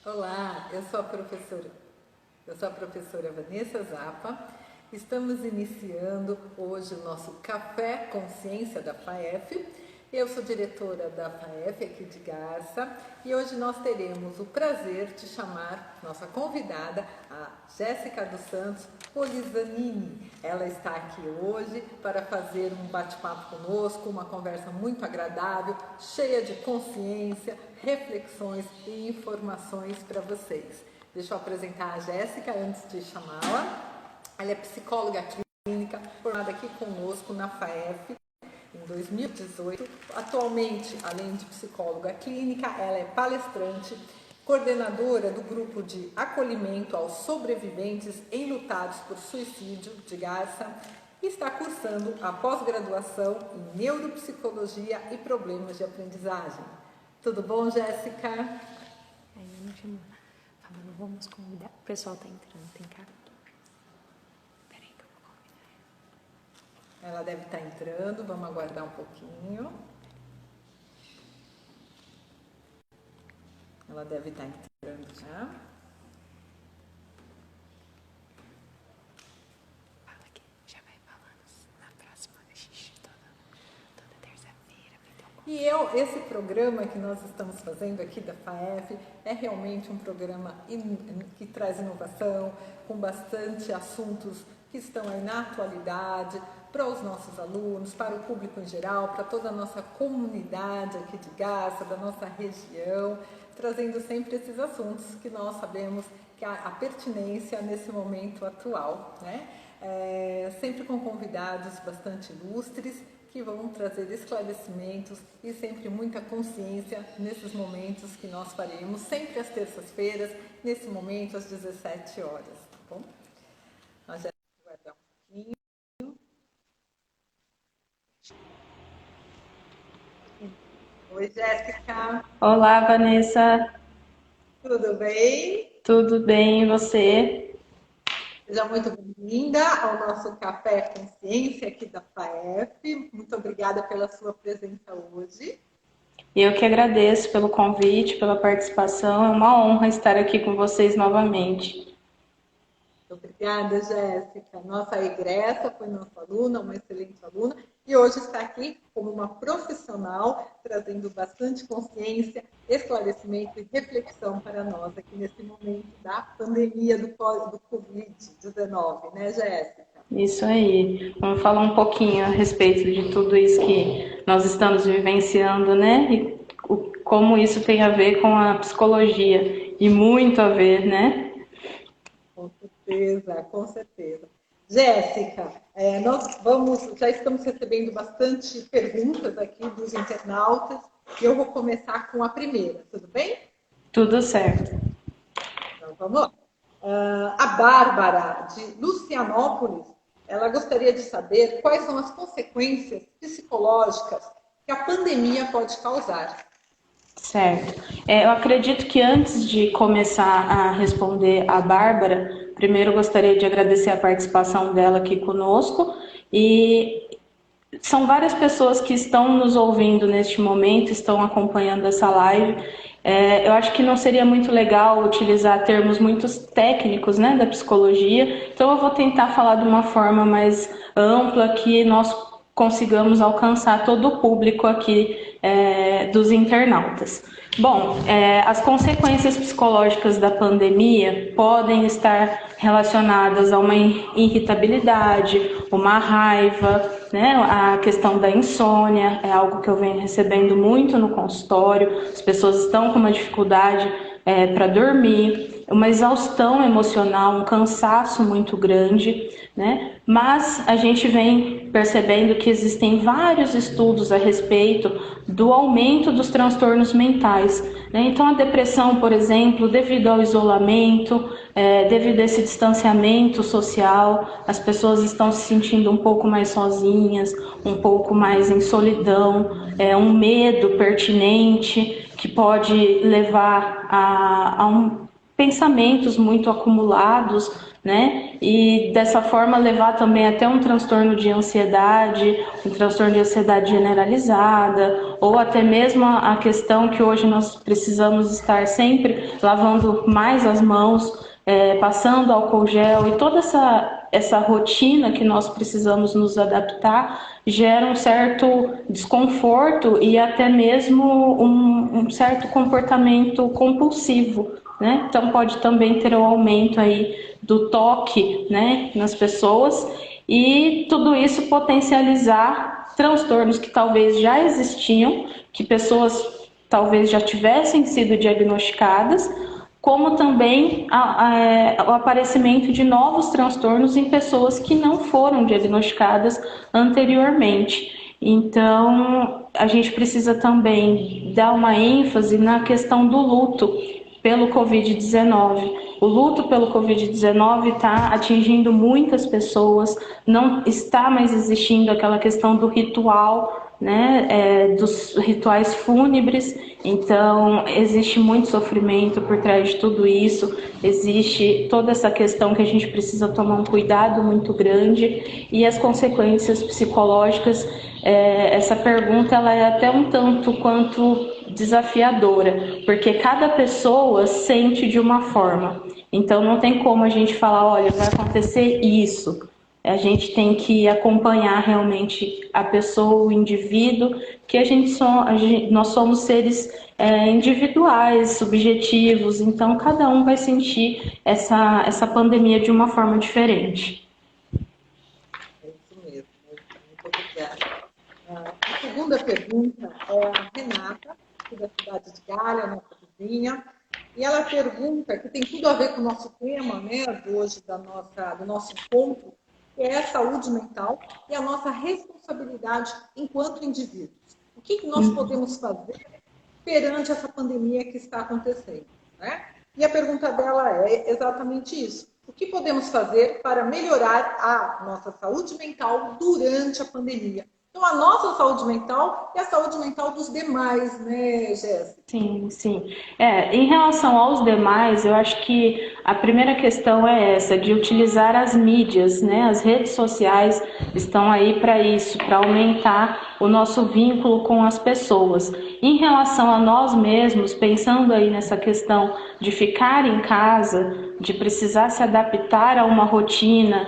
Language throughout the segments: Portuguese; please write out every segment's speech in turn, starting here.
Olá, eu sou a professora Vanessa Zappa. Estamos iniciando hoje o nosso Café Consciência da FAEF. Eu sou diretora da FAEF aqui de Garça e hoje nós teremos o prazer de chamar nossa convidada, a Jéssica dos Santos Polizanini. Ela está aqui hoje para fazer um bate-papo conosco, uma conversa muito agradável, cheia de consciência, reflexões e informações para vocês. Deixa eu apresentar a Jéssica antes de chamá-la. Ela é psicóloga clínica, formada aqui conosco na FAEF em 2018. Atualmente, além de psicóloga clínica, ela é palestrante, coordenadora do grupo de acolhimento aos sobreviventes enlutados por suicídio de Garça e está cursando a pós-graduação em neuropsicologia e problemas de aprendizagem. Tudo bom, Jéssica? Aí eu não tinha falando, vamos convidar. O pessoal tá entrando, tem cara. Peraí que eu vou convidar. Ela deve estar entrando, vamos aguardar um pouquinho. Ela deve estar entrando já. Fala aqui, já vai falando na próxima, toda terça-feira. E esse programa que nós estamos fazendo aqui da FAEF é realmente um programa que traz inovação, com bastante assuntos que estão aí na atualidade, para os nossos alunos, para o público em geral, para toda a nossa comunidade aqui de Garça, da nossa região, trazendo sempre esses assuntos que nós sabemos que há a pertinência nesse momento atual, né? Sempre com convidados bastante ilustres, que vão trazer esclarecimentos e sempre muita consciência nesses momentos que nós faremos, sempre às terças-feiras, nesse momento às 17 horas, tá bom? Nós já vamos guardar um pouquinho. Oi, Jéssica. Olá, Vanessa. Tudo bem? Tudo bem, e você? Seja muito bem-vinda ao nosso Café Consciência aqui da FAEF. Muito obrigada pela sua presença hoje. Eu que agradeço pelo convite, pela participação. É uma honra estar aqui com vocês novamente. Obrigada, Jéssica. Nossa egressa foi nossa aluna, uma excelente aluna, e hoje está aqui como uma profissional, trazendo bastante consciência, esclarecimento e reflexão para nós aqui nesse momento da pandemia do Covid-19, né, Jéssica? Isso aí. Vamos falar um pouquinho a respeito de tudo isso que nós estamos vivenciando, né? E como isso tem a ver com a psicologia, e muito a ver, né? Com certeza, com certeza. Jéssica, nós já estamos recebendo bastante perguntas aqui dos internautas e eu vou começar com a primeira, tudo bem? Tudo certo. Então vamos lá. A Bárbara, de Lucianópolis, ela gostaria de saber quais são as consequências psicológicas que a pandemia pode causar. Certo. Eu acredito que antes de começar a responder a Bárbara, primeiro eu gostaria de agradecer a participação dela aqui conosco. E são várias pessoas que estão nos ouvindo neste momento, estão acompanhando essa live. Eu acho que não seria muito legal utilizar termos muito técnicos, né, da psicologia, então eu vou tentar falar de uma forma mais ampla que nós consigamos alcançar todo o público aqui dos internautas. Bom, as consequências psicológicas da pandemia podem estar relacionadas a uma irritabilidade, uma raiva, né? A questão da insônia é algo que eu venho recebendo muito no consultório. As pessoas estão com uma dificuldade para dormir, uma exaustão emocional, um cansaço muito grande, né? Mas a gente vem percebendo que existem vários estudos a respeito do aumento dos transtornos mentais, né? Então a depressão, por exemplo, devido ao isolamento, devido a esse distanciamento social, as pessoas estão se sentindo um pouco mais sozinhas, um pouco mais em solidão, um medo pertinente que pode levar a pensamentos muito acumulados, né? e dessa forma levar também até um transtorno de ansiedade generalizada, ou até mesmo a questão que hoje nós precisamos estar sempre lavando mais as mãos, passando álcool gel, e toda essa rotina que nós precisamos nos adaptar gera um certo desconforto e até mesmo um certo comportamento compulsivo, né? Então pode também ter um aumento aí do toque, né, nas pessoas, e tudo isso potencializar transtornos que talvez já existiam, que pessoas talvez já tivessem sido diagnosticadas, como também o aparecimento de novos transtornos em pessoas que não foram diagnosticadas anteriormente. Então, a gente precisa também dar uma ênfase na questão do luto pelo Covid-19. O luto pelo Covid-19 está atingindo muitas pessoas, não está mais existindo aquela questão do ritual, né, dos rituais fúnebres. Então, existe muito sofrimento por trás de tudo isso, existe toda essa questão que a gente precisa tomar um cuidado muito grande, e as consequências psicológicas, essa pergunta ela é até um tanto quanto desafiadora, porque cada pessoa sente de uma forma. Então, não tem como a gente falar, olha, vai acontecer isso. A gente tem que acompanhar realmente a pessoa, o indivíduo, que nós somos seres individuais, subjetivos, então cada um vai sentir essa pandemia de uma forma diferente. É isso mesmo, muito obrigada. A segunda pergunta é a Renata, aqui da cidade de Galha, nossa vizinha, e ela pergunta, que tem tudo a ver com o nosso tema, né, de hoje, do nosso encontro, que é a saúde mental e a nossa responsabilidade enquanto indivíduos. O que nós podemos fazer perante essa pandemia que está acontecendo, né? E a pergunta dela é exatamente isso. O que podemos fazer para melhorar a nossa saúde mental durante a pandemia? Então, a nossa saúde mental e a saúde mental dos demais, né, Jéssica? Sim, sim. Em relação aos demais, eu acho que a primeira questão é essa, de utilizar as mídias, né? As redes sociais estão aí para isso, para aumentar o nosso vínculo com as pessoas. Em relação a nós mesmos, pensando aí nessa questão de ficar em casa, de precisar se adaptar a uma rotina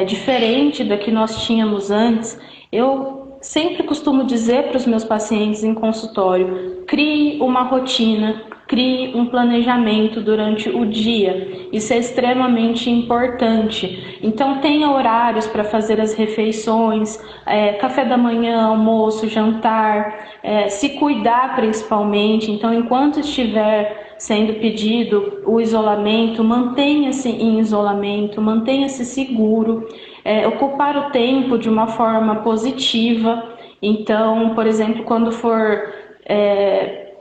diferente da que nós tínhamos antes, eu sempre costumo dizer para os meus pacientes em consultório: crie uma rotina, crie um planejamento durante o dia. Isso é extremamente importante. Então, tenha horários para fazer as refeições, café da manhã, almoço, jantar, se cuidar principalmente. Então, enquanto estiver sendo pedido o isolamento, mantenha-se em isolamento, mantenha-se seguro. Ocupar o tempo de uma forma positiva. Então, por exemplo, quando for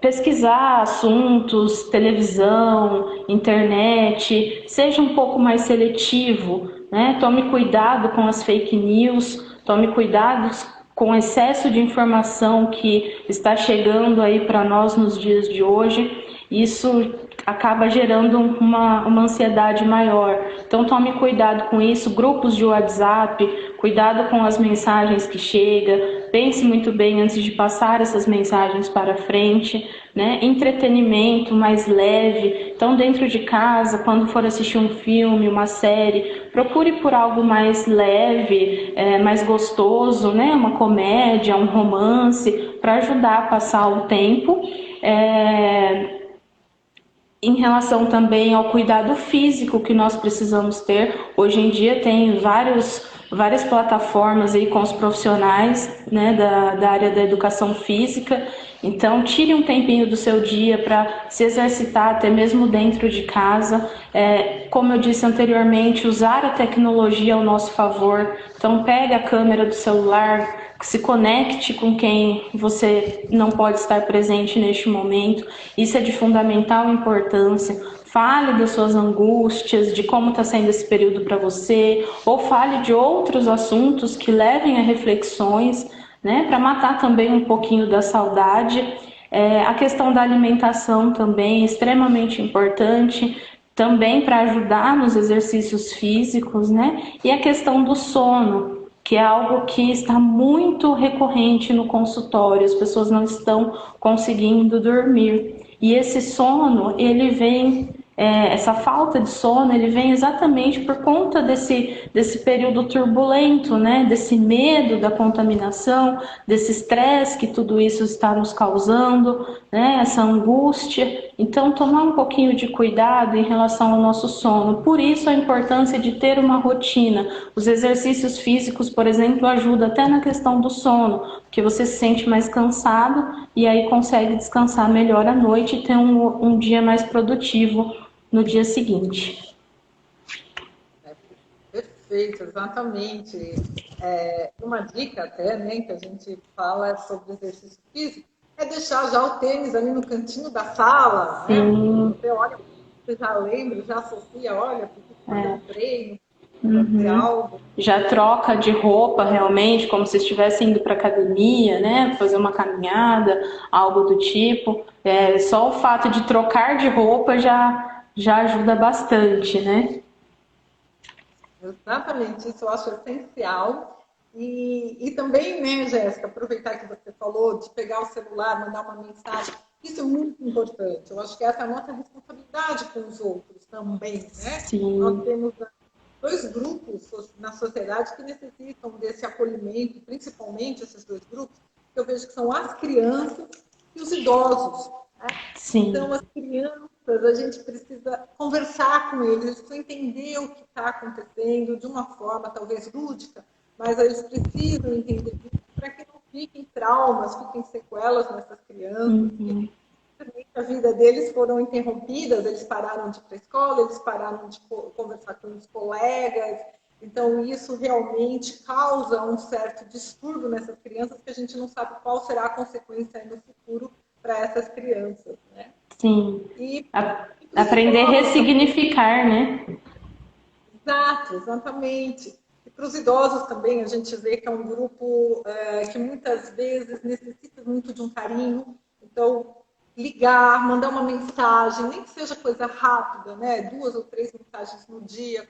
pesquisar assuntos, televisão, internet, seja um pouco mais seletivo, né? Tome cuidado com as fake news, tome cuidado com o excesso de informação que está chegando aí para nós nos dias de hoje. Isso acaba gerando uma ansiedade maior. Então tome cuidado com isso, grupos de WhatsApp, cuidado com as mensagens que chegam, pense muito bem antes de passar essas mensagens para frente, né? Entretenimento mais leve, então dentro de casa, quando for assistir um filme, uma série, procure por algo mais leve, mais gostoso, né? Uma comédia, um romance, para ajudar a passar o tempo. Em relação também ao cuidado físico que nós precisamos ter, hoje em dia tem várias plataformas aí com os profissionais, né, da área da educação física. Então, tire um tempinho do seu dia para se exercitar, até mesmo dentro de casa. Como eu disse anteriormente, usar a tecnologia ao nosso favor. Então, pegue a câmera do celular, se conecte com quem você não pode estar presente neste momento. Isso é de fundamental importância. Fale das suas angústias, de como está sendo esse período para você, ou fale de outros assuntos que levem a reflexões, né, para matar também um pouquinho da saudade. A questão da alimentação também é extremamente importante. também para ajudar nos exercícios físicos, né? E a questão do sono, que é algo que está muito recorrente no consultório, as pessoas não estão conseguindo dormir. E esse sono, ele vem, essa falta de sono, ele vem exatamente por conta desse período turbulento, né? Desse medo da contaminação, desse estresse que tudo isso está nos causando, né? Essa angústia. Então, tomar um pouquinho de cuidado em relação ao nosso sono. Por isso, a importância de ter uma rotina. Os exercícios físicos, por exemplo, ajudam até na questão do sono, porque você se sente mais cansado e aí consegue descansar melhor à noite e ter um dia mais produtivo no dia seguinte. Perfeito, exatamente. Uma dica até, né, que a gente fala sobre exercício físico, é deixar já o tênis ali no cantinho da sala, né? Você olha, você já lembra, já associa, olha, porque fazer um treino, fazer algo. Já troca de roupa realmente, como se estivesse indo para academia, né? Fazer uma caminhada, algo do tipo. Só o fato de trocar de roupa já ajuda bastante, né? Exatamente, isso eu acho essencial. E também, né, Jéssica, aproveitar que você falou de pegar o celular, mandar uma mensagem, isso é muito importante. Eu acho que essa é a nossa responsabilidade com os outros também, né? Sim. Nós temos dois grupos na sociedade que necessitam desse acolhimento, principalmente esses dois grupos, que eu vejo que são as crianças e os idosos. Né? Sim. Então, as crianças, a gente precisa conversar com eles, eles precisam entender o que está acontecendo de uma forma talvez lúdica, mas eles precisam entender isso para que não fiquem traumas, fiquem sequelas nessas crianças. A vida deles foram interrompidas, eles pararam de ir para a escola, eles pararam de conversar com os colegas. Então, isso realmente causa um certo distúrbio nessas crianças que a gente não sabe qual será a consequência aí no futuro para essas crianças, né? Sim. E aprender a ressignificar, né? Exato, exatamente. E para os idosos também, a gente vê que é um grupo que muitas vezes necessita muito de um carinho. Então, ligar, mandar uma mensagem, nem que seja coisa rápida, né? 2 ou 3 mensagens no dia.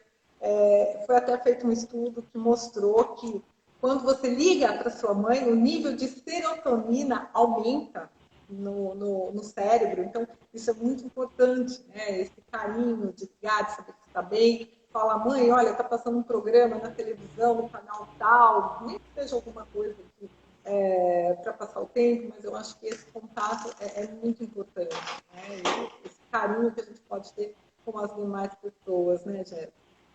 Foi até feito um estudo que mostrou que quando você liga para sua mãe, o nível de serotonina aumenta no cérebro. Então, isso é muito importante, né? Esse carinho de ligar, de saber que está bem. Fala, mãe, olha, está passando um programa na televisão, no canal tal, nem que seja alguma coisa aqui para passar o tempo, mas eu acho que esse contato é muito importante, né? E esse carinho que a gente pode ter com as demais pessoas, né, Jéssica?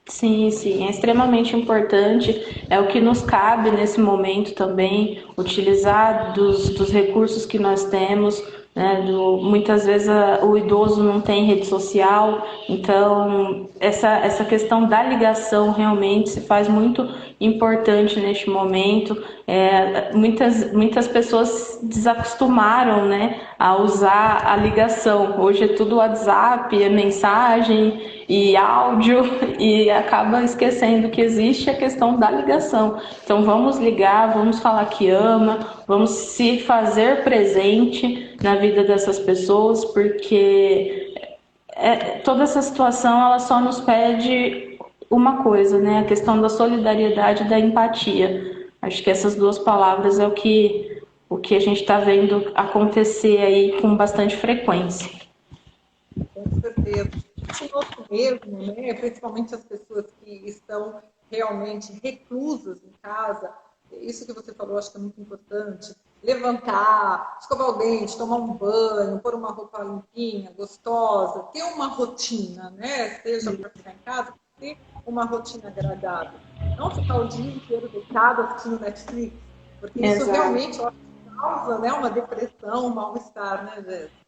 Sim, sim, é extremamente importante, é o que nos cabe nesse momento também, utilizar dos recursos que nós temos, né, muitas vezes o idoso não tem rede social, então essa questão da ligação realmente se faz muito importante neste momento. Muitas pessoas desacostumaram, né, a usar a ligação, hoje é tudo WhatsApp, é mensagem e áudio, e acaba esquecendo que existe a questão da ligação. Então vamos ligar, vamos falar que ama, vamos se fazer presente na vida dessas pessoas, porque toda essa situação ela só nos pede uma coisa, né? A questão da solidariedade e da empatia. Acho que essas duas palavras é o que a gente está vendo acontecer aí com bastante frequência. Com certeza. Conosco mesmo, né? Principalmente as pessoas que estão realmente reclusas em casa, isso que você falou, acho que é muito importante. Levantar, escovar o dente, tomar um banho, pôr uma roupa limpinha, gostosa, ter uma rotina, né? Seja para ficar em casa, ter uma rotina agradável. Não ficar o dia inteiro deitado assistindo Netflix, porque isso realmente causa, né, uma depressão, um mal-estar, né, Jéssica?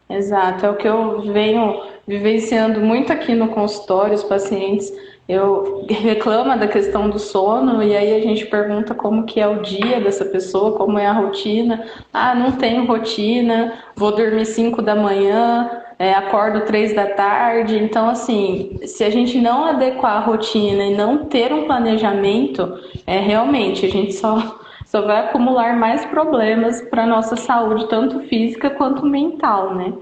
Exato, é o que eu venho vivenciando muito aqui no consultório, os pacientes reclamam da questão do sono e aí a gente pergunta como que é o dia dessa pessoa, como é a rotina. Ah, não tenho rotina, vou dormir 5 da manhã, acordo 3 da tarde. Então, assim, se a gente não adequar a rotina e não ter um planejamento, realmente a gente só vai acumular mais problemas para a nossa saúde, tanto física quanto mental, né?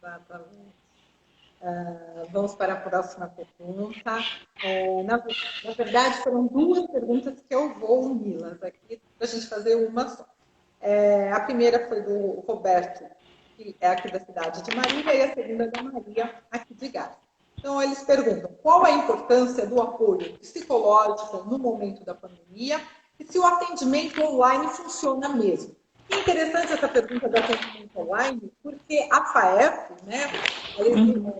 Exatamente. Vamos para a próxima pergunta. Na verdade, foram duas perguntas que eu vou uni-las aqui para a gente fazer uma só. A primeira foi do Roberto, que é aqui da cidade de Marília, e a segunda da Maria, aqui de Garça. Então, eles perguntam qual a importância do apoio psicológico no momento da pandemia e se o atendimento online funciona mesmo. É interessante essa pergunta do atendimento online, porque a FAEF, né,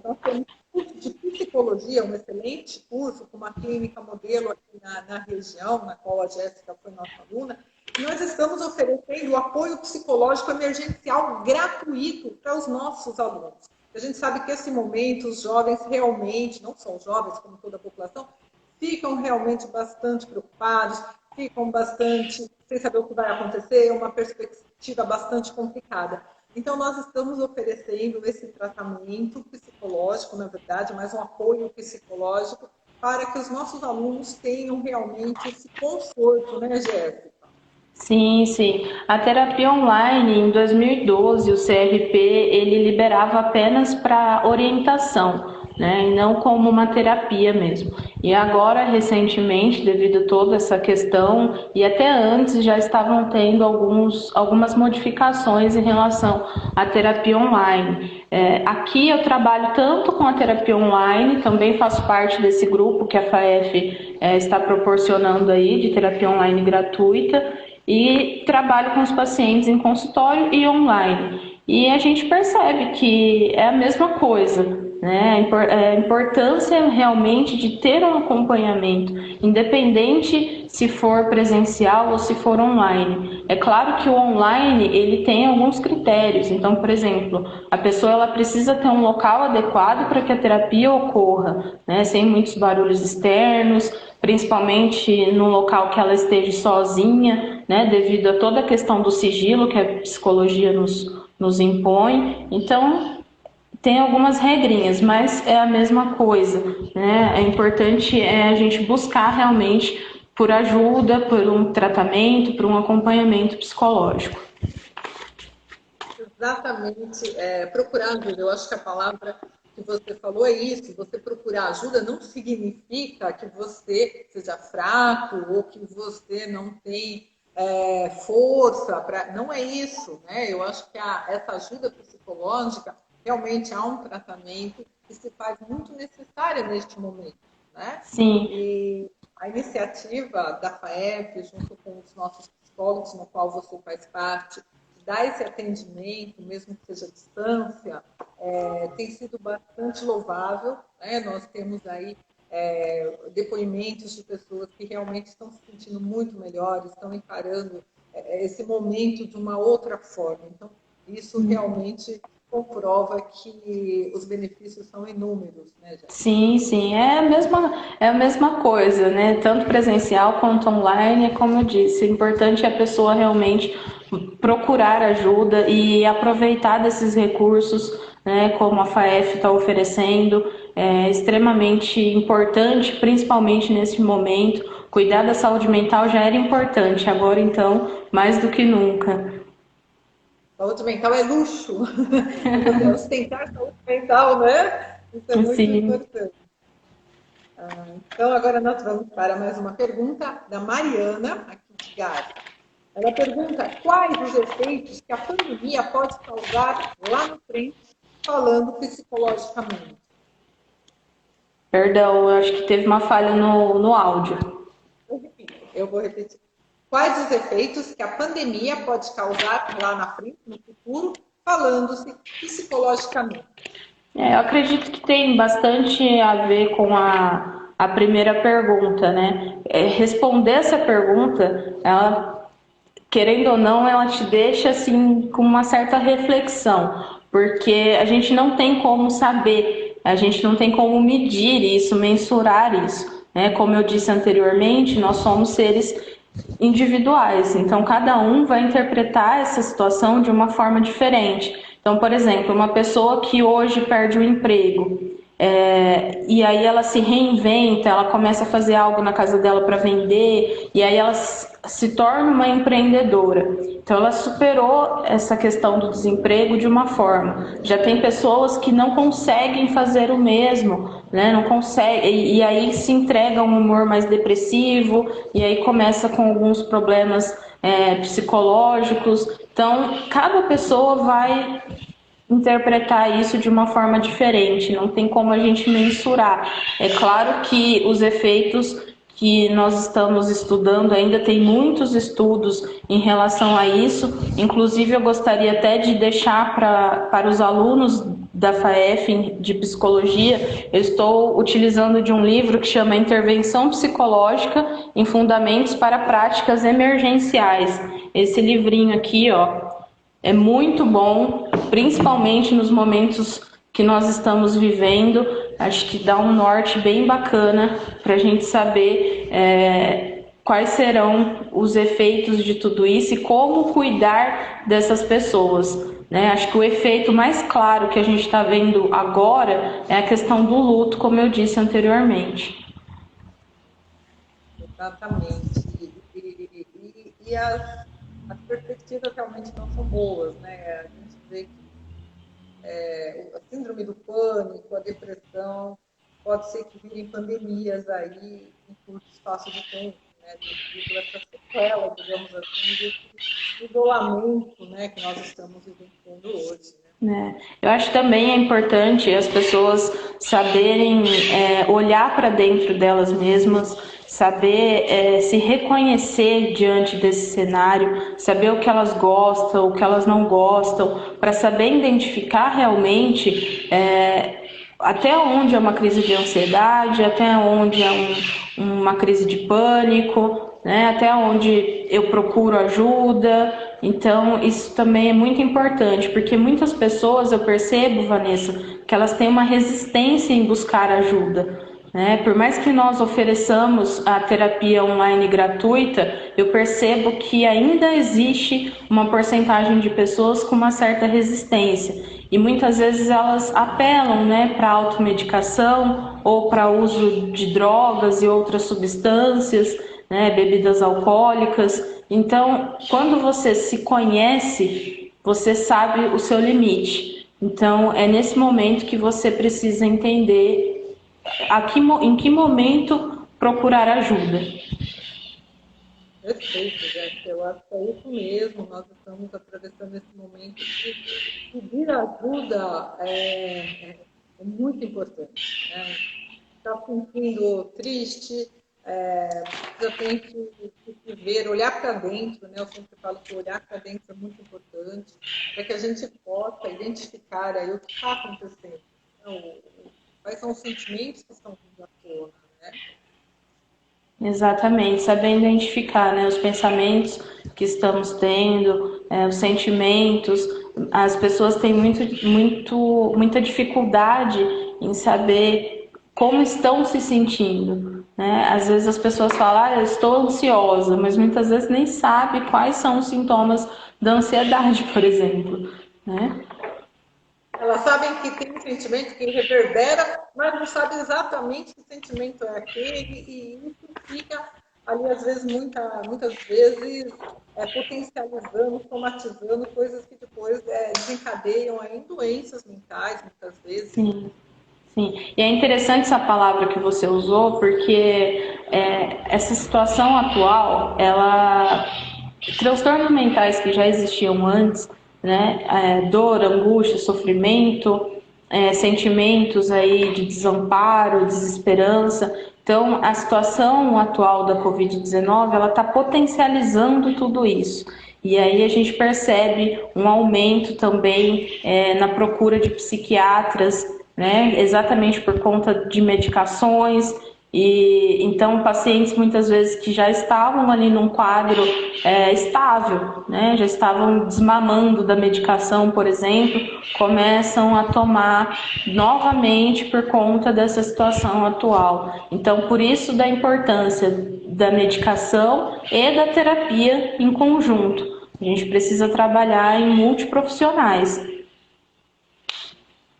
nós temos um curso de psicologia, um excelente curso, com uma clínica modelo aqui na região, na qual a Jéssica foi nossa aluna, e nós estamos oferecendo apoio psicológico emergencial gratuito para os nossos alunos. A gente sabe que nesse momento os jovens realmente, não só os jovens, como toda a população, ficam realmente bastante preocupados, ficam bastante sem saber o que vai acontecer, é uma perspectiva bastante complicada. Então, nós estamos oferecendo esse tratamento psicológico, na verdade, mais um apoio psicológico, para que os nossos alunos tenham realmente esse conforto, né, Jéssica? Sim, sim. A terapia online, em 2012, o CRP, ele liberava apenas para orientação, né, e não como uma terapia mesmo. E agora, recentemente, devido a toda essa questão, e até antes já estavam tendo algumas modificações em relação à terapia online. Aqui eu trabalho tanto com a terapia online, também faço parte desse grupo que a FAEF está proporcionando aí, de terapia online gratuita, e trabalho com os pacientes em consultório e online. E a gente percebe que é a mesma coisa, né? A importância realmente de ter um acompanhamento, independente se for presencial ou se for online. É claro que o online ele tem alguns critérios. Então, por exemplo, a pessoa ela precisa ter um local adequado para que a terapia ocorra, né? Sem muitos barulhos externos, principalmente no local que ela esteja sozinha, né? Devido a toda a questão do sigilo que a psicologia nos impõe. Então, tem algumas regrinhas, mas é a mesma coisa, né? É importante a gente buscar realmente por ajuda, por um tratamento, por um acompanhamento psicológico. Exatamente, procurar ajuda. Eu acho que a palavra que você falou é isso. Você procurar ajuda não significa que você seja fraco ou que você não tem força para. Não é isso, né? Eu acho que essa ajuda psicológica realmente há um tratamento que se faz muito necessário neste momento, né? Sim. E a iniciativa da FAEF, junto com os nossos psicólogos, no qual você faz parte, dar esse atendimento, mesmo que seja à distância, tem sido bastante louvável, né? Nós temos aí depoimentos de pessoas que realmente estão se sentindo muito melhores, estão encarando esse momento de uma outra forma. Então, isso realmente comprova que os benefícios são inúmeros, né, Jéssica? Sim, sim, é a mesma coisa, né? Tanto presencial quanto online, como eu disse, o importante é a pessoa realmente procurar ajuda e aproveitar desses recursos, né, como a FAEF está oferecendo, é extremamente importante, principalmente nesse momento. Cuidar da saúde mental já era importante, agora então, mais do que nunca. Saúde mental é luxo. Ostentar saúde mental, né? Isso é muito importante. Então, agora nós vamos para mais uma pergunta da Mariana, aqui de Garça. Ela pergunta quais os efeitos que a pandemia pode causar lá na frente, falando psicologicamente. Perdão, eu acho que teve uma falha no áudio. Eu vou repetir. Quais os efeitos que a pandemia pode causar lá na frente, no futuro, falando-se psicologicamente? Eu acredito que tem bastante a ver com a primeira pergunta, né? Responder essa pergunta, ela, querendo ou não, ela te deixa assim com uma certa reflexão, porque a gente não tem como saber, a gente não tem como medir isso, mensurar isso, né? Como eu disse anteriormente, nós somos seres individuais, então cada um vai interpretar essa situação de uma forma diferente. Então, por exemplo, uma pessoa que hoje perde o emprego, e aí ela se reinventa, ela começa a fazer algo na casa dela para vender, e aí ela se torna uma empreendedora. Então ela superou essa questão do desemprego de uma forma. Já tem pessoas que não conseguem fazer o mesmo, né? Não conseguem, e aí se entrega a um humor mais depressivo, e aí começa com alguns problemas psicológicos. Então cada pessoa vai interpretar isso de uma forma diferente, não tem como a gente mensurar. É claro que os efeitos que nós estamos estudando, ainda tem muitos estudos em relação a isso, inclusive eu gostaria até de deixar para os alunos da FAEF de Psicologia, eu estou utilizando de um livro que chama Intervenção Psicológica em Fundamentos para Práticas Emergenciais. Esse livrinho aqui, ó, é muito bom, principalmente nos momentos que nós estamos vivendo. Acho que dá um norte bem bacana para a gente saber quais serão os efeitos de tudo isso e como cuidar dessas pessoas, né? Acho que o efeito mais claro que a gente está vendo agora é a questão do luto, como eu disse anteriormente. Exatamente. E as perspectivas realmente não são boas, né? A gente vê que a síndrome do pânico, a depressão, pode ser que virem pandemias aí em curto espaço de tempo, né? Devido a essa sequela, digamos assim, desse isolamento, né, que nós estamos vivenciando hoje, né? Eu acho também é importante as pessoas saberem olhar para dentro delas mesmas, saber se reconhecer diante desse cenário, saber o que elas gostam, o que elas não gostam, para saber identificar realmente até onde é uma crise de ansiedade, até onde é uma crise de pânico, né? Até onde eu procuro ajuda. Então, isso também é muito importante, porque muitas pessoas, eu percebo, Vanessa, que elas têm uma resistência em buscar ajuda, né? Por mais que nós ofereçamos a terapia online gratuita, eu percebo que ainda existe uma porcentagem de pessoas com uma certa resistência. E muitas vezes elas apelam, né, para automedicação ou para uso de drogas e outras substâncias, né, bebidas alcoólicas. Então, quando você se conhece, você sabe o seu limite. Então, é nesse momento que você precisa entender em que momento procurar ajuda. Perfeito, Jéssica. Eu acho que é isso mesmo. Nós estamos atravessando esse momento de pedir ajuda é muito importante, né? Está se sentindo triste, já tem que se ver, olhar para dentro, né? Eu sempre falo que olhar para dentro é muito importante, para que a gente possa identificar aí o que está acontecendo, né? Quais são os sentimentos que estão vindo à tona, né? Exatamente, saber identificar, né, os pensamentos que estamos tendo, os sentimentos. As pessoas têm muita dificuldade em saber como estão se sentindo, né? Às vezes as pessoas falam, eu estou ansiosa, mas muitas vezes nem sabe quais são os sintomas da ansiedade, por exemplo, né? Elas sabem que tem um sentimento que reverbera, mas não sabem exatamente que sentimento é aquele, e isso fica ali, às vezes, muitas vezes, potencializando, somatizando coisas que depois desencadeiam em doenças mentais, muitas vezes. Sim. Sim, e é interessante essa palavra que você usou, porque essa situação atual, transtornos mentais que já existiam antes, né, dor, angústia, sofrimento, sentimentos aí de desamparo, desesperança. Então, a situação atual da Covid-19, ela está potencializando tudo isso. E aí a gente percebe um aumento também na procura de psiquiatras, né, exatamente por conta de medicações. E então pacientes muitas vezes que já estavam ali num quadro estável, né, já estavam desmamando da medicação, por exemplo, começam a tomar novamente por conta dessa situação atual. Então, por isso da importância da medicação e da terapia em conjunto. A gente precisa trabalhar em multiprofissionais.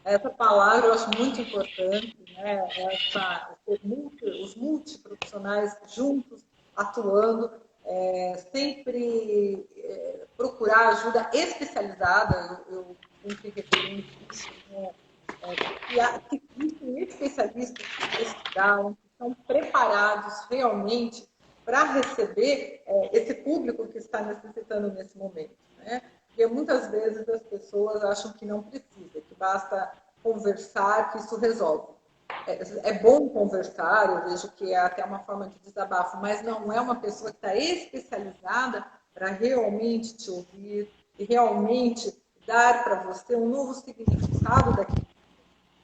Essa palavra eu acho muito importante, né? Os multiprofissionais juntos, atuando, sempre procurar ajuda especializada, eu sempre recomendo isso, né? Que existem especialistas que estudaram, que estão preparados realmente para receber esse público que está necessitando nesse momento, né? Porque muitas vezes as pessoas acham que não precisa, que basta conversar, que isso resolve. É bom conversar, eu vejo que é até uma forma de desabafo, mas não é uma pessoa que está especializada para realmente te ouvir e realmente dar para você um novo significado daquilo.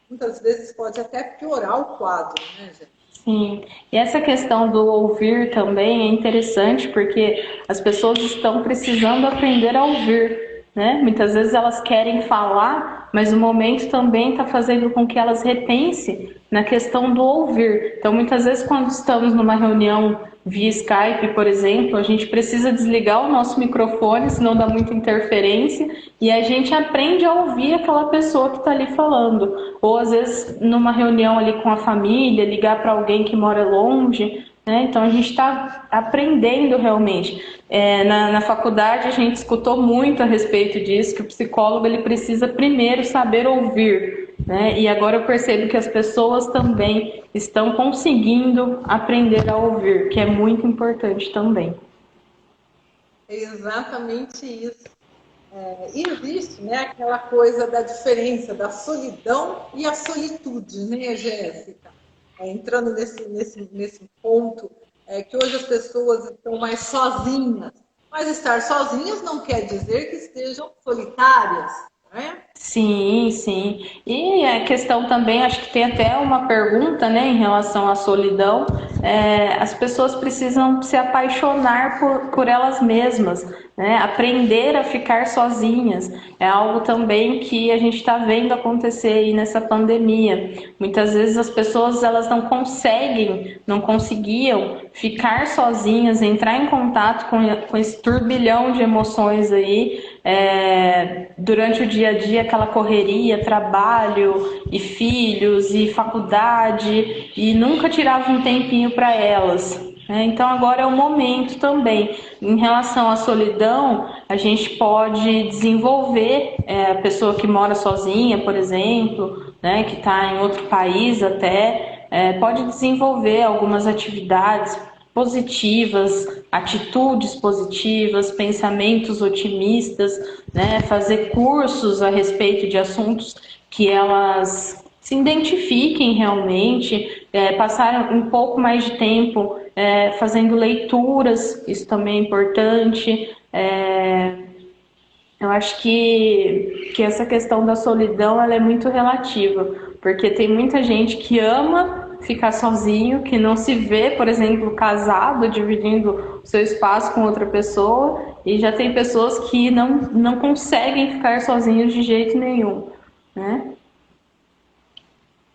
Muitas vezes pode até piorar o quadro, né, gente? Sim, e essa questão do ouvir também é interessante porque as pessoas estão precisando aprender a ouvir, né? Muitas vezes elas querem falar, mas o momento também está fazendo com que elas repensem na questão do ouvir. Então, muitas vezes, quando estamos numa reunião via Skype, por exemplo, a gente precisa desligar o nosso microfone, senão dá muita interferência, e a gente aprende a ouvir aquela pessoa que está ali falando. Ou, às vezes, numa reunião ali com a família, ligar para alguém que mora longe, né? Então, a gente está aprendendo realmente. Na faculdade, a gente escutou muito a respeito disso, que o psicólogo ele precisa primeiro saber ouvir, né? E agora eu percebo que as pessoas também estão conseguindo aprender a ouvir, que é muito importante também. É exatamente isso. E existe, né, aquela coisa da diferença da solidão e a solitude, né, Jéssica? Entrando nesse ponto, que hoje as pessoas estão mais sozinhas. Mas estar sozinhas não quer dizer que estejam solitárias, né? Sim, sim. E a questão também, acho que tem até uma pergunta, né, em relação à solidão. As pessoas precisam se apaixonar por elas mesmas, né? Aprender a ficar sozinhas. É algo também que a gente está vendo acontecer aí nessa pandemia. Muitas vezes as pessoas elas não conseguiam ficar sozinhas, entrar em contato com esse turbilhão de emoções aí. Durante o dia a dia, aquela correria, trabalho e filhos e faculdade, e nunca tirava um tempinho para elas. Então agora é o momento também. Em relação à solidão, a gente pode desenvolver a pessoa que mora sozinha, por exemplo, né, que está em outro país até, pode desenvolver algumas atividades positivas, atitudes positivas, pensamentos otimistas, né? Fazer cursos a respeito de assuntos que elas se identifiquem realmente, passar um pouco mais de tempo fazendo leituras, isso também é importante. Eu acho que essa questão da solidão ela é muito relativa, porque tem muita gente que ama ficar sozinho, que não se vê, por exemplo, casado, dividindo o seu espaço com outra pessoa, e já tem pessoas que não conseguem ficar sozinhos de jeito nenhum, né?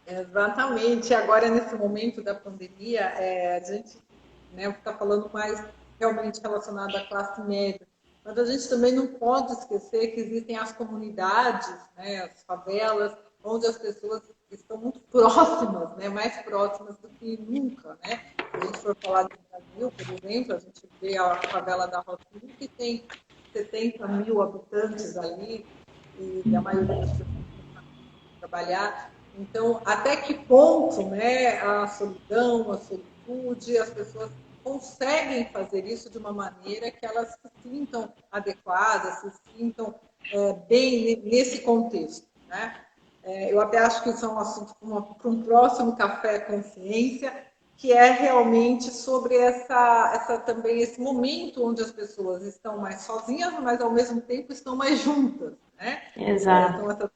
Exatamente. Agora, nesse momento da pandemia, a gente, né, está falando mais realmente relacionado à classe média, mas a gente também não pode esquecer que existem as comunidades, né, as favelas, onde as pessoas estão muito próximas, né, mais próximas do que nunca, né? Se a gente for falar do Brasil, por exemplo, a gente vê a favela da Rocinha, que tem 70 mil habitantes ali, e a maioria das pessoas trabalhar. Então, até que ponto, né, a solidão, a solitude, as pessoas conseguem fazer isso de uma maneira que elas se sintam adequadas, se sintam bem nesse contexto, né? Eu até acho que isso é um assunto para um próximo Café Consciência, que é realmente sobre também esse momento onde as pessoas estão mais sozinhas, mas ao mesmo tempo estão mais juntas, né? Exato. Então, essas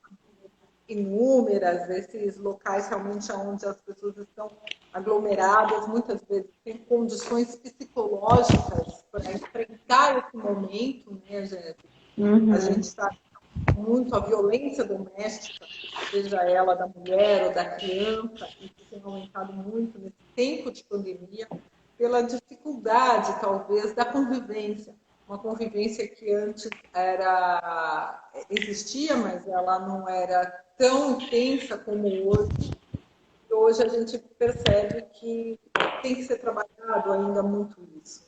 inúmeras, esses locais realmente onde as pessoas estão aglomeradas, muitas vezes têm condições psicológicas para enfrentar esse momento, né, Jéssica? A gente sabe muito a violência doméstica, seja ela da mulher ou da criança, isso tem aumentado muito nesse tempo de pandemia, pela dificuldade, talvez, da convivência. uma convivência que antes existia, mas ela não era tão intensa como hoje. E hoje a gente percebe que tem que ser trabalhado ainda muito isso,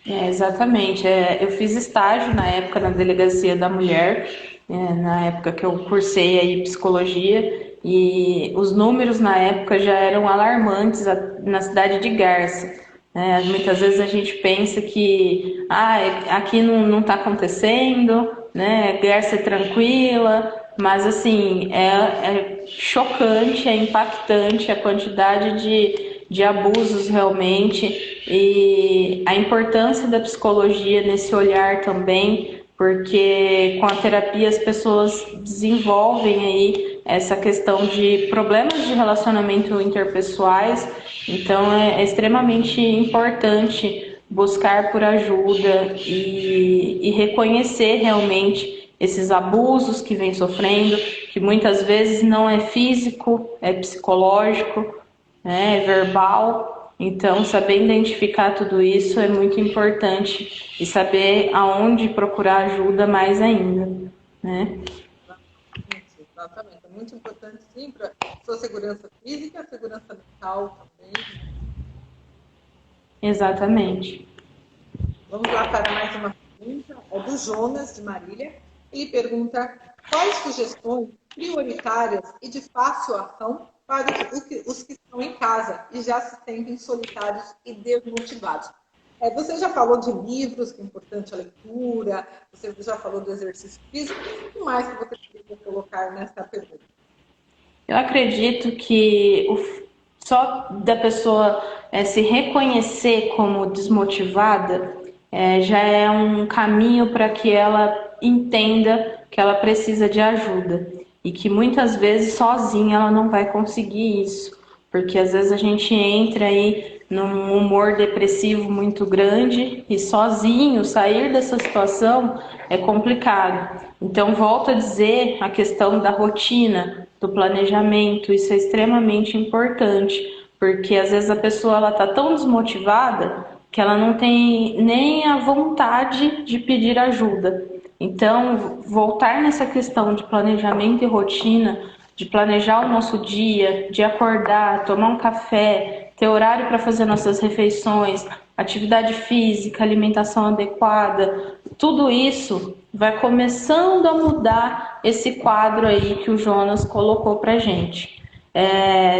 né? Exatamente. Eu fiz estágio na época na Delegacia da Mulher, na época que eu cursei aí psicologia, e os números na época já eram alarmantes na cidade de Garça. Muitas vezes a gente pensa que aqui não está acontecendo, né? Garça é tranquila, mas assim é chocante, é impactante a quantidade de abusos realmente e a importância da psicologia nesse olhar também, porque com a terapia as pessoas desenvolvem aí essa questão de problemas de relacionamento interpessoais, então é extremamente importante buscar por ajuda e reconhecer realmente esses abusos que vem sofrendo, que muitas vezes não é físico, é psicológico, é verbal. Então, saber identificar tudo isso é muito importante e saber aonde procurar ajuda mais ainda, né? Exatamente. É muito importante, sim, para a sua segurança física, segurança mental também. Exatamente. Vamos lá para mais uma pergunta. É do Jonas, de Marília. Ele pergunta quais sugestões prioritárias e de fácil ação para os que estão em casa e já se sentem solitários e desmotivados. Você já falou de livros, que é importante a leitura, você já falou do exercício físico. O que mais que você poderia colocar nessa pergunta? Eu acredito que só da pessoa se reconhecer como desmotivada já é um caminho para que ela entenda que ela precisa de ajuda e que muitas vezes sozinha ela não vai conseguir isso, porque às vezes a gente entra aí num humor depressivo muito grande e sozinho sair dessa situação é complicado. Então, volto a dizer a questão da rotina, do planejamento, isso é extremamente importante, porque às vezes a pessoa ela está tão desmotivada que ela não tem nem a vontade de pedir ajuda. Então, voltar nessa questão de planejamento e rotina, de planejar o nosso dia, de acordar, tomar um café, ter horário para fazer nossas refeições, atividade física, alimentação adequada, tudo isso vai começando a mudar esse quadro aí que o Jonas colocou para gente.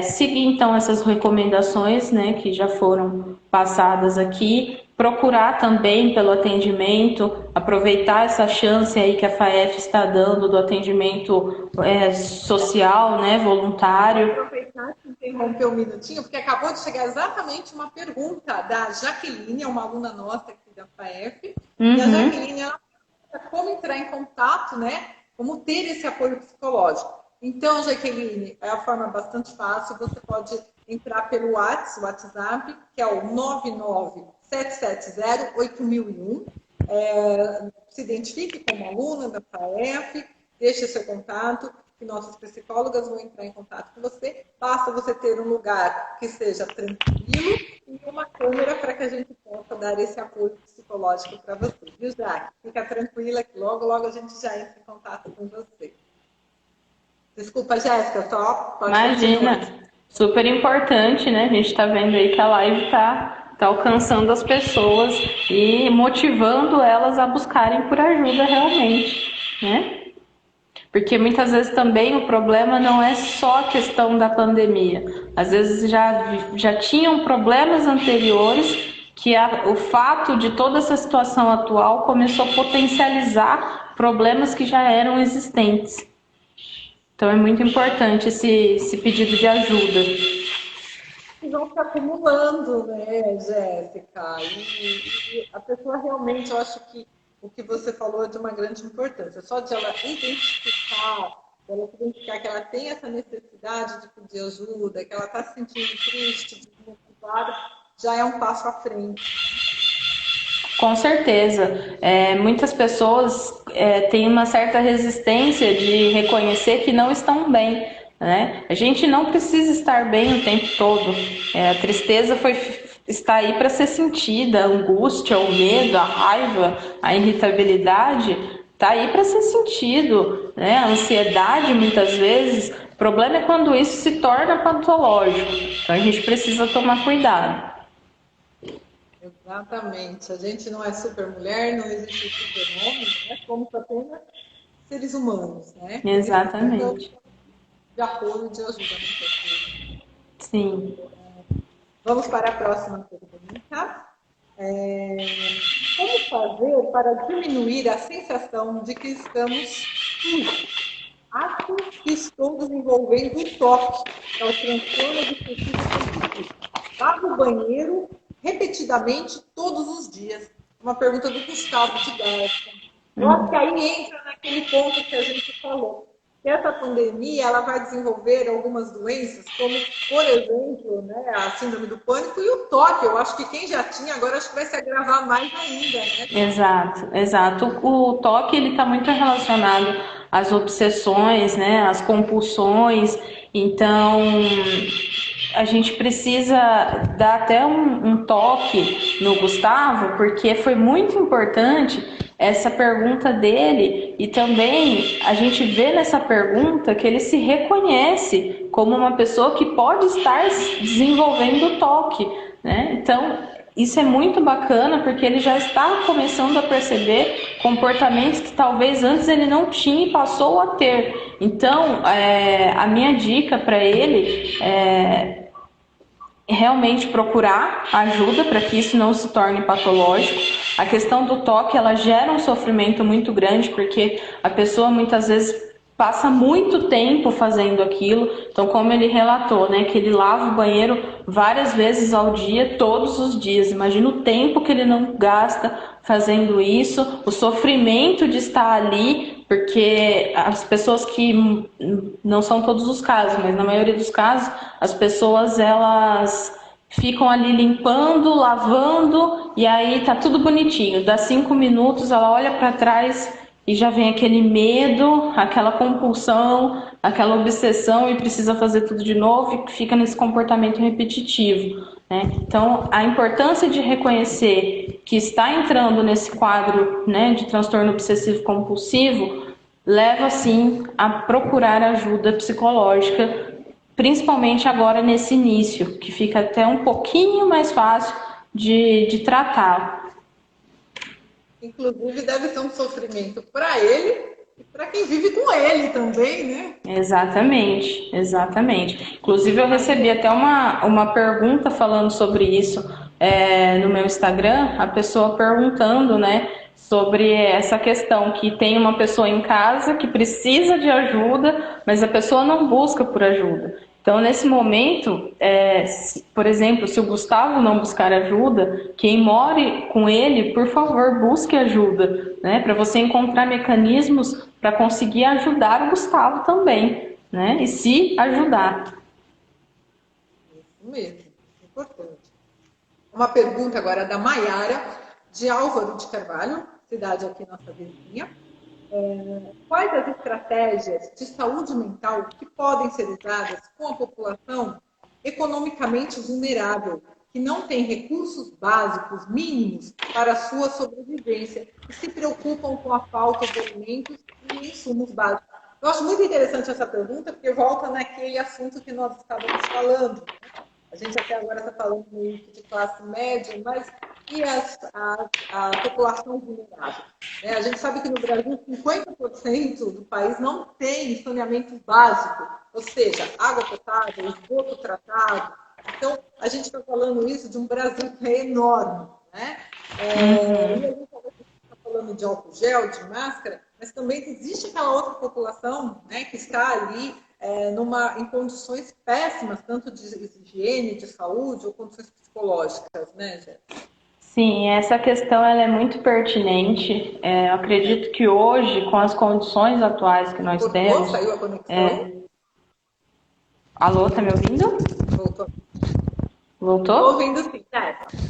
Seguir então essas recomendações, né, que já foram passadas aqui, procurar também pelo atendimento, aproveitar essa chance aí que a FAEF está dando do atendimento social, né, voluntário. Aproveitar que interromper um minutinho, porque acabou de chegar exatamente uma pergunta da Jaqueline, é uma aluna nossa aqui da FAEF, e a Jaqueline, ela pergunta como entrar em contato, né, como ter esse apoio psicológico. Então, Jaqueline, é a forma bastante fácil, você pode entrar pelo WhatsApp, que é o 997708001. Se identifique como aluna da FAEF, deixe seu contato, que nossas psicólogas vão entrar em contato com você. Basta você ter um lugar que seja tranquilo e uma câmera para que a gente possa dar esse apoio psicológico para você. Viu, Jaque? Fica tranquila que logo, logo a gente já entra em contato com você. Desculpa, Jéssica, Imagina, super importante, né? A gente está vendo aí que a live está alcançando as pessoas e motivando elas a buscarem por ajuda realmente, né? Porque muitas vezes também o problema não é só a questão da pandemia. Às vezes já tinham problemas anteriores que o fato de toda essa situação atual começou a potencializar problemas que já eram existentes. Então é muito importante esse pedido de ajuda. E vão se acumulando, né, Jéssica? E a pessoa realmente, eu acho que o que você falou é de uma grande importância. Só de ela identificar que ela tem essa necessidade de pedir ajuda, que ela está se sentindo triste, desmotivada, já é um passo à frente. Com certeza. Muitas pessoas têm uma certa resistência de reconhecer que não estão bem, né? A gente não precisa estar bem o tempo todo. A tristeza está aí para ser sentida, a angústia, o medo, a raiva, a irritabilidade, está aí para ser sentido, né? A ansiedade, muitas vezes. O problema é quando isso se torna patológico. Então a gente precisa tomar cuidado. Exatamente. A gente não é super mulher, não existe super homem, né? Somos apenas seres humanos, né? Exatamente. De apoio, de ajuda muitas vezes. Sim. Vamos para a próxima pergunta. Como fazer para diminuir a sensação de que estamos sujos? Acho que estou desenvolvendo um toque, que é o transtorno obsessivo compulsivo. Lavo o banheiro repetidamente todos os dias. Uma pergunta do Gustavo de Garça. Eu acho que aí entra naquele ponto que a gente falou. Que essa pandemia ela vai desenvolver algumas doenças, como, por exemplo, né, a síndrome do pânico e o toque. Eu acho que quem já tinha, agora acho que vai se agravar mais ainda, né? Exato, exato. O toque ele está muito relacionado às obsessões, né, às compulsões. Então, a gente precisa dar até um toque no Gustavo, porque foi muito importante essa pergunta dele, e também a gente vê nessa pergunta que ele se reconhece como uma pessoa que pode estar desenvolvendo toque, né? Então, isso é muito bacana, porque ele já está começando a perceber comportamentos que talvez antes ele não tinha e passou a ter. Então, a minha dica para ele é realmente procurar ajuda para que isso não se torne patológico. A questão do toque, ela gera um sofrimento muito grande, porque a pessoa muitas vezes passa muito tempo fazendo aquilo. Então, como ele relatou, né, que ele lava o banheiro várias vezes ao dia, todos os dias. Imagina o tempo que ele não gasta fazendo isso, o sofrimento de estar ali, porque as pessoas que, não são todos os casos, mas na maioria dos casos, as pessoas elas ficam ali limpando, lavando, e aí tá tudo bonitinho. Dá 5 minutos, ela olha para trás e já vem aquele medo, aquela compulsão, aquela obsessão e precisa fazer tudo de novo e fica nesse comportamento repetitivo, né? Então, a importância de reconhecer que está entrando nesse quadro, né, de transtorno obsessivo compulsivo leva, sim, a procurar ajuda psicológica, principalmente agora nesse início, que fica até um pouquinho mais fácil de tratar. Inclusive, deve ser um sofrimento para ele e para quem vive com ele também, né? Exatamente, exatamente. Inclusive, eu recebi até uma pergunta falando sobre isso no meu Instagram, a pessoa perguntando, né, sobre essa questão que tem uma pessoa em casa que precisa de ajuda, mas a pessoa não busca por ajuda. Então, nesse momento, por exemplo, se o Gustavo não buscar ajuda, quem more com ele, por favor, busque ajuda, né? Para você encontrar mecanismos para conseguir ajudar o Gustavo também, né? E se ajudar. Isso mesmo, importante. Uma pergunta agora da Maiara, de Álvaro de Carvalho, cidade aqui nossa vizinha. Quais as estratégias de saúde mental que podem ser usadas com a população economicamente vulnerável, que não tem recursos básicos mínimos para a sua sobrevivência e se preocupam com a falta de alimentos e insumos básicos? Eu acho muito interessante essa pergunta, porque volta naquele assunto que nós estávamos falando. A gente até agora está falando de classe média, mas e a população vulnerável? A gente sabe que no Brasil 50% do país não tem saneamento básico, ou seja, água potável, esgoto tratado. Então, a gente está falando isso de um Brasil que é enorme, né? E a gente está falando de álcool gel, de máscara, mas também existe aquela outra população, né, que está ali em condições péssimas, tanto de higiene, de saúde, ou condições psicológicas, né, Jéssica? Sim, essa questão ela é muito pertinente. Eu acredito que hoje, com as condições atuais que nós temos... Saiu a conexão? Alô, tá me ouvindo? Voltou. Voltou? Estou ouvindo sim.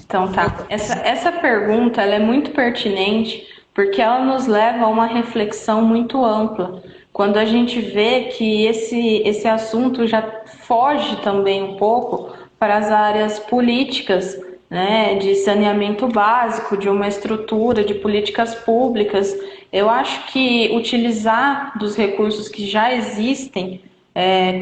Então tá. Essa pergunta ela é muito pertinente porque ela nos leva a uma reflexão muito ampla. Quando a gente vê que esse assunto já foge também um pouco para as áreas políticas né, de saneamento básico, de uma estrutura, de políticas públicas. Eu acho que utilizar dos recursos que já existem,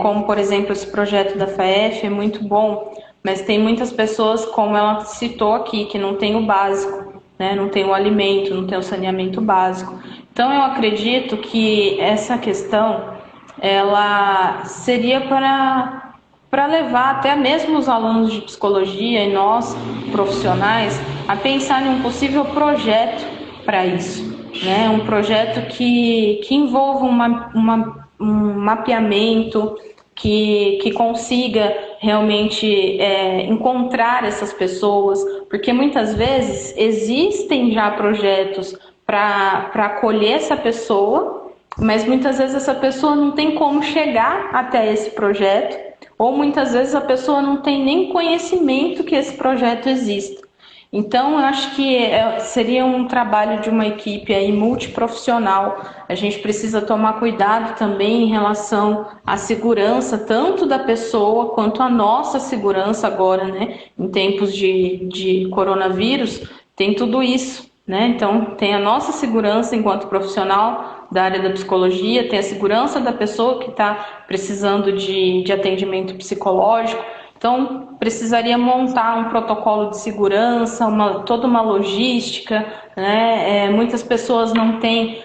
como por exemplo esse projeto da FAEF, é muito bom, mas tem muitas pessoas, como ela citou aqui, que não tem o básico, né, não tem o alimento, não tem o saneamento básico. Então eu acredito que essa questão ela seria para levar até mesmo os alunos de psicologia e nós, profissionais, a pensar em um possível projeto para isso, né? Um projeto que envolva um mapeamento, que consiga realmente encontrar essas pessoas, porque muitas vezes existem já projetos para acolher essa pessoa, mas muitas vezes essa pessoa não tem como chegar até esse projeto, ou muitas vezes a pessoa não tem nem conhecimento que esse projeto exista. Então, eu acho que seria um trabalho de uma equipe aí multiprofissional. A gente precisa tomar cuidado também em relação à segurança, tanto da pessoa quanto a nossa segurança agora, né? Em tempos de coronavírus, tem tudo isso, né? Então, tem a nossa segurança enquanto profissional da área da psicologia, tem a segurança da pessoa que está precisando de atendimento psicológico. Então, precisaria montar um protocolo de segurança, toda uma logística, né? Muitas pessoas não têm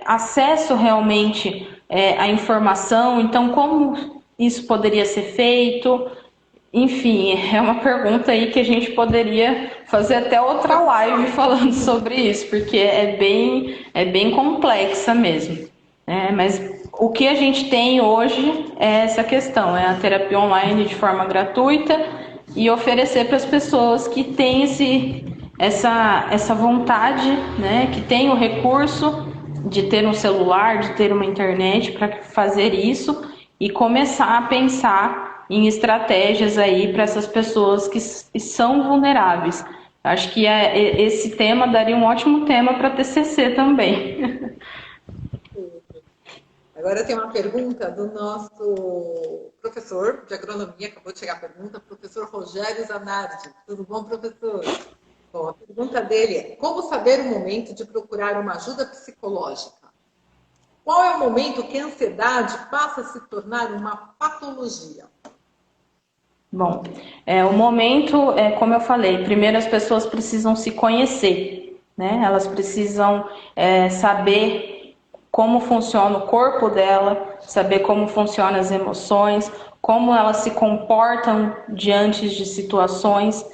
acesso realmente à informação, então como isso poderia ser feito? Enfim, é uma pergunta aí que a gente poderia fazer até outra live falando sobre isso, porque é bem complexa mesmo. Mas o que a gente tem hoje é essa questão, é a terapia online de forma gratuita e oferecer para as pessoas que têm essa vontade, né, que têm o recurso de ter um celular, de ter uma internet para fazer isso e começar a pensar em estratégias aí para essas pessoas que são vulneráveis. Acho que esse tema daria um ótimo tema para TCC também. Agora tem uma pergunta do nosso professor de agronomia, acabou de chegar a pergunta, professor Rogério Zanardi. Tudo bom, professor? Bom, a pergunta dele é: como saber o momento de procurar uma ajuda psicológica? Qual é o momento que a ansiedade passa a se tornar uma patologia? Bom, o momento, como eu falei, primeiro as pessoas precisam se conhecer, né? Elas precisam saber como funciona o corpo dela, saber como funcionam as emoções, como elas se comportam diante de situações.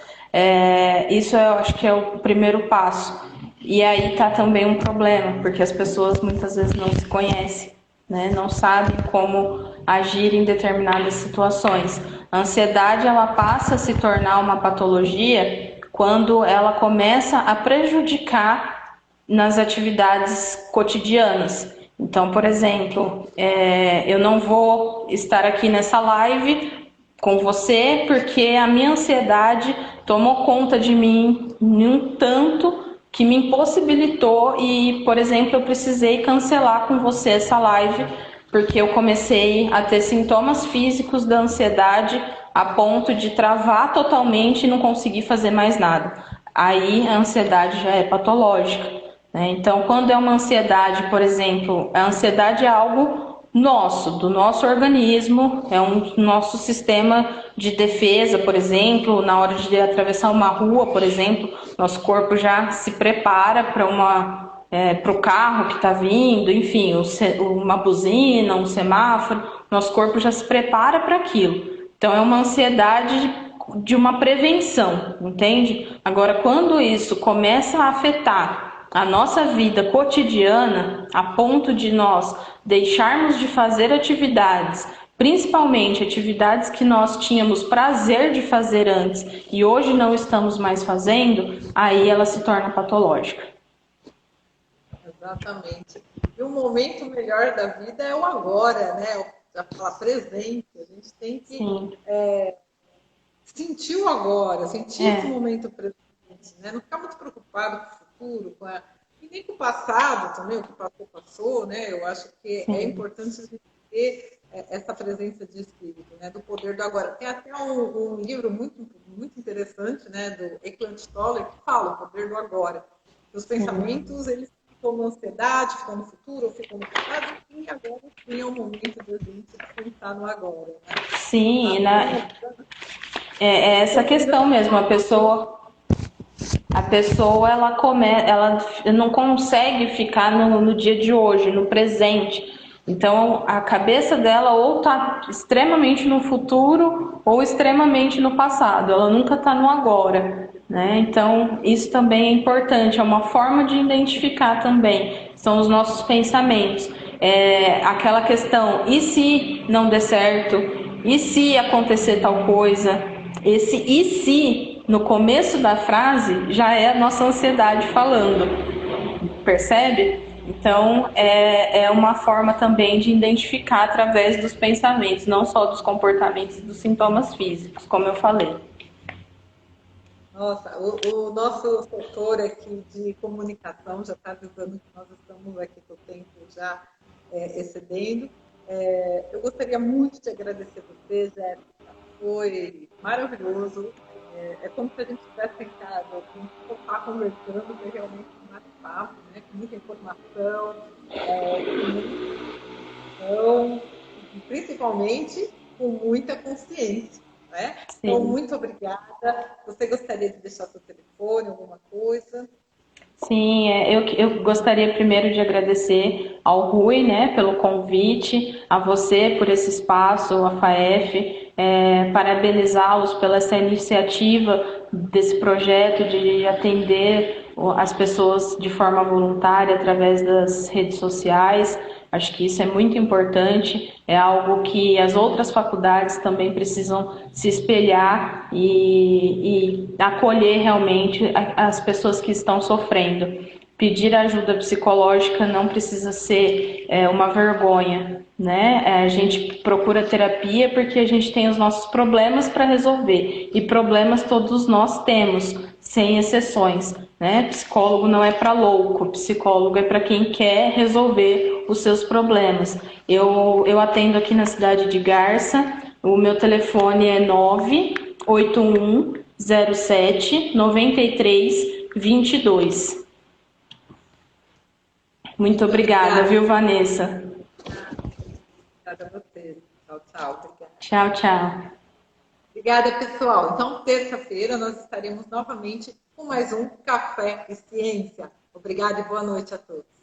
Isso eu acho que é o primeiro passo. E aí está também um problema, porque as pessoas muitas vezes não se conhecem, né? Não sabem como agir em determinadas situações. A ansiedade ela passa a se tornar uma patologia quando ela começa a prejudicar nas atividades cotidianas. Então, por exemplo, eu não vou estar aqui nessa live com você porque a minha ansiedade tomou conta de mim em um tanto que me impossibilitou e, por exemplo, eu precisei cancelar com você essa live porque eu comecei a ter sintomas físicos da ansiedade a ponto de travar totalmente e não conseguir fazer mais nada. Aí a ansiedade já é patológica, né? Então, quando é uma ansiedade, por exemplo, a ansiedade é algo nosso, do nosso organismo, é um nosso sistema de defesa, por exemplo, na hora de atravessar uma rua, por exemplo, nosso corpo já se prepara para o carro que está vindo, enfim, uma buzina, um semáforo, nosso corpo já se prepara para aquilo. Então é uma ansiedade de uma prevenção, entende? Agora, quando isso começa a afetar a nossa vida cotidiana, a ponto de nós deixarmos de fazer atividades, principalmente atividades que nós tínhamos prazer de fazer antes e hoje não estamos mais fazendo, aí ela se torna patológica. Exatamente. E o momento melhor da vida é o agora, né? Já falar presente. A gente tem que sentir o agora, sentir esse momento presente, né? Não ficar muito preocupado com o futuro, e nem com o passado também, o que passou, né? Eu acho que é importante a gente ter essa presença de espírito, né, do poder do agora. Tem até um livro muito interessante, né, do Eckhart Tolle, que fala o poder do agora. Os pensamentos, eles ficam na ansiedade, ficam no futuro, ou ficam no passado, e agora sim é o momento de a gente pensar no agora. Né? Sim, é essa questão mesmo, a pessoa ela não consegue ficar no dia de hoje, no presente. Então, a cabeça dela ou está extremamente no futuro ou extremamente no passado. Ela nunca está no agora, né? Então, isso também é importante. É uma forma de identificar também. São os nossos pensamentos. Aquela questão, e se não der certo? E se acontecer tal coisa? Esse e se, no começo da frase, já é a nossa ansiedade falando, percebe? Então, é uma forma também de identificar através dos pensamentos, não só dos comportamentos e dos sintomas físicos, como eu falei. Nossa, o nosso setor aqui de comunicação já está avisando que nós estamos aqui com o tempo já excedendo. Eu gostaria muito de agradecer você, Jéssica. Foi maravilhoso. É como se a gente estivesse sentado, assim, sofá conversando, foi realmente um bate-papo, né? Com muita informação, e principalmente com muita consciência. Né? Então, muito obrigada. Você gostaria de deixar seu telefone, alguma coisa? Sim, eu gostaria primeiro de agradecer ao Rui, né, pelo convite, a você por esse espaço, a FAEF, parabenizá-los pela essa iniciativa desse projeto de atender as pessoas de forma voluntária através das redes sociais. Acho que isso é muito importante, é algo que as outras faculdades também precisam se espelhar e acolher realmente as pessoas que estão sofrendo. Pedir ajuda psicológica não precisa ser uma vergonha, né? A gente procura terapia porque a gente tem os nossos problemas para resolver, e problemas todos nós temos, sem exceções, né? Psicólogo não é para louco, psicólogo é para quem quer resolver os seus problemas. Eu atendo aqui na cidade de Garça, o meu telefone é 98107-9322. Muito obrigada, viu, Vanessa? Obrigada a você. Tchau, tchau. Obrigada. Tchau, tchau. Obrigada, pessoal. Então, terça-feira, nós estaremos novamente com mais um Café e Ciência. Obrigada e boa noite a todos.